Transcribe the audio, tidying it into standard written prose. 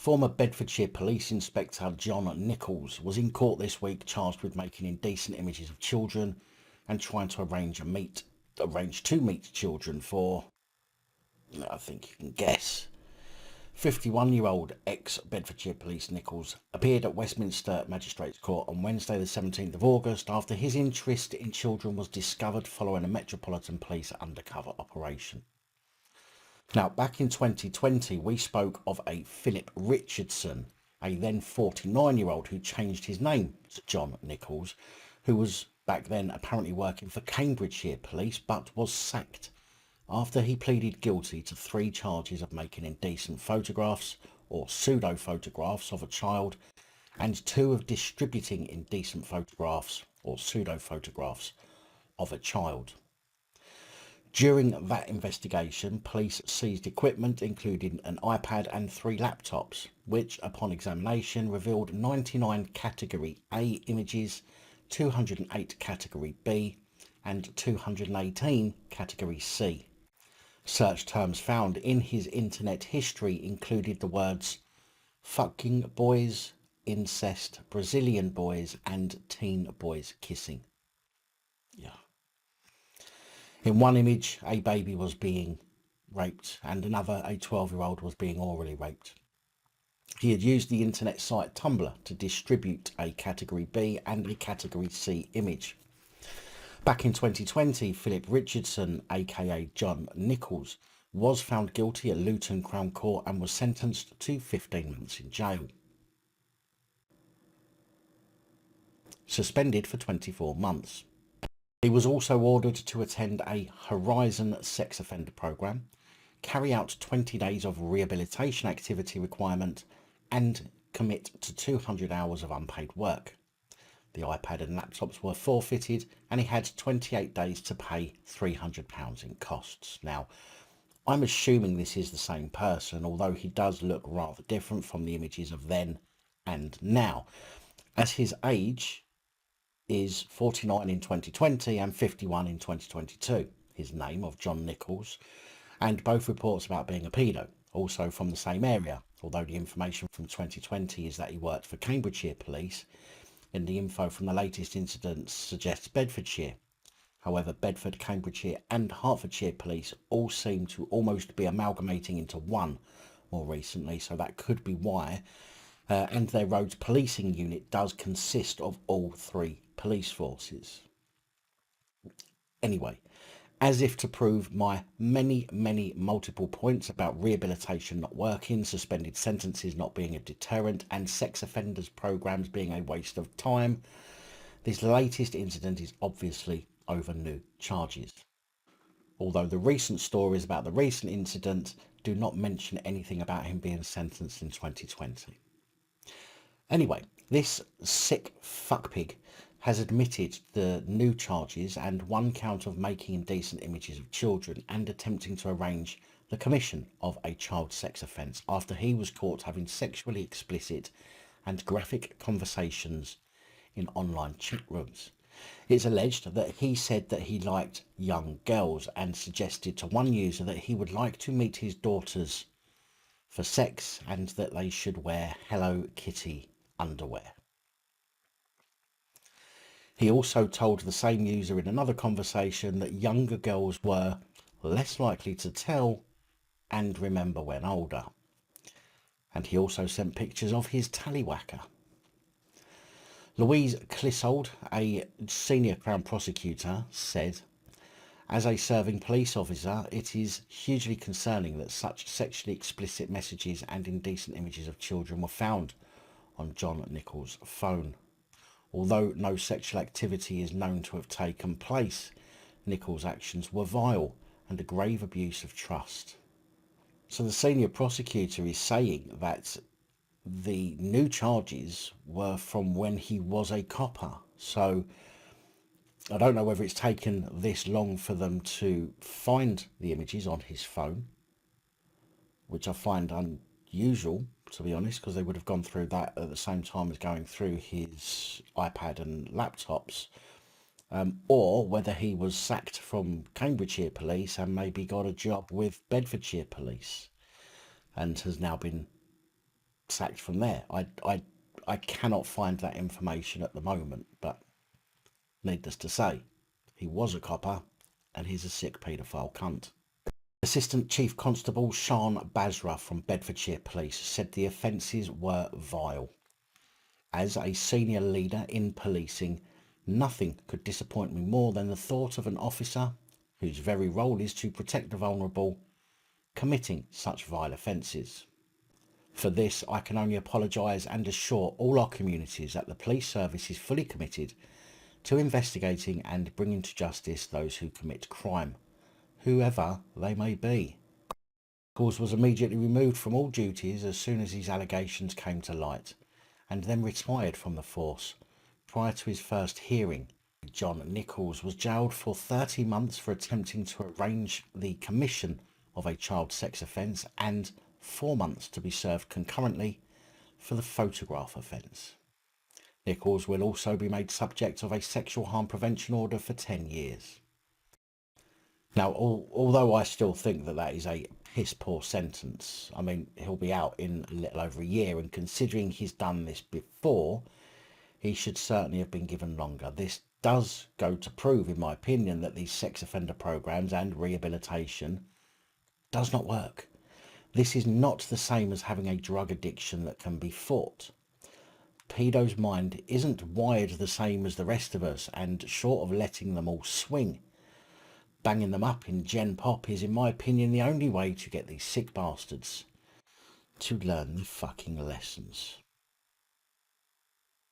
Former Bedfordshire Police Inspector John Nichols was in court this week charged with making indecent images of children and trying to arrange to meet children for, I think you can guess. 51-year-old ex-Bedfordshire Police Nichols appeared at Westminster Magistrates Court on Wednesday the 17th of August after his interest in children was discovered following a Metropolitan Police undercover operation. Now, back in 2020, we spoke of a Phillip Richardson, a then 49-year-old who changed his name to John Nichols, who was back then apparently working for Cambridgeshire Police but was sacked after he pleaded guilty to 3 charges of making indecent photographs or pseudo-photographs of a child and 2 of distributing indecent photographs or pseudo-photographs of a child. During that investigation, police seized equipment including an iPad and 3 laptops, which upon examination revealed 99 Category A images, 208 Category B and 218 Category C. Search terms found in his internet history included the words fucking boys, incest, Brazilian boys and teen boys kissing. Yeah. In one image, a baby was being raped and another, a 12-year-old, was being orally raped. He had used the internet site Tumblr to distribute a Category B and a Category C image. Back in 2020, Phillip Richardson, aka John Nichols, was found guilty at Luton Crown Court and was sentenced to 15 months in jail. Suspended for 24 months. He was also ordered to attend a Horizon sex offender programme, carry out 20 days of rehabilitation activity requirement and commit to 200 hours of unpaid work. The iPad and laptops were forfeited and he had 28 days to pay £300 in costs. Now, I'm assuming this is the same person, although he does look rather different from the images of then and now, as his age is 49 in 2020 and 51 in 2022. His name of John Nichols, and both reports about being a pedo, also from the same area, although the information from 2020 is that he worked for Cambridgeshire Police, and the info from the latest incidents suggests Bedfordshire. However, Bedford, Cambridgeshire and Hertfordshire Police all seem to almost be amalgamating into one more recently, so that could be why. And their roads policing unit does consist of all 3 police forces. Anyway, as if to prove my many multiple points about rehabilitation not working, suspended sentences not being a deterrent and sex offenders programs being a waste of time, this latest incident is obviously over new charges. Although the recent stories about the recent incident do not mention anything about him being sentenced in 2020. Anyway, this sick fuckpig has admitted the new charges and 1 count of making indecent images of children and attempting to arrange the commission of a child sex offence after he was caught having sexually explicit and graphic conversations in online chat rooms. It's alleged that he said that he liked young girls and suggested to one user that he would like to meet his daughters for sex and that they should wear Hello Kitty underwear. He also told the same user in another conversation that younger girls were less likely to tell and remember when older. And he also sent pictures of his tallywhacker. Louise Clissold, a senior Crown prosecutor, said, "As a serving police officer, it is hugely concerning that such sexually explicit messages and indecent images of children were found on John Nichols' phone. Although no sexual activity is known to have taken place, Nichols' actions were vile and a grave abuse of trust." So the senior prosecutor is saying that the new charges were from when he was a copper. So I don't know whether it's taken this long for them to find the images on his phone, which I find unusual, to be honest, because they would have gone through that at the same time as going through his iPad and laptops, or whether he was sacked from Cambridgeshire Police and maybe got a job with Bedfordshire Police and has now been sacked from there. I cannot find that information at the moment, but needless to say, he was a copper and he's a sick paedophile cunt. Assistant Chief Constable Sean Basra from Bedfordshire Police said the offences were vile. As a senior leader in policing, nothing could disappoint me more than the thought of an officer, whose very role is to protect the vulnerable, committing such vile offences. For this, I can only apologise and assure all our communities that the police service is fully committed to investigating and bringing to justice those who commit crime, whoever they may be. Nichols was immediately removed from all duties as soon as his allegations came to light, and then retired from the force. Prior to his first hearing, John Nichols was jailed for 30 months for attempting to arrange the commission of a child sex offence and 4 months to be served concurrently for the photograph offence. Nichols will also be made subject of a sexual harm prevention order for 10 years. Now, although I still think that is a piss poor sentence, I mean, he'll be out in a little over a year, and considering he's done this before, he should certainly have been given longer. This does go to prove, in my opinion, that these sex offender programs and rehabilitation does not work. This is not the same as having a drug addiction that can be fought. Pedo's mind isn't wired the same as the rest of us, and short of letting them all swing, banging them up in Gen Pop is, in my opinion, the only way to get these sick bastards to learn the fucking lessons.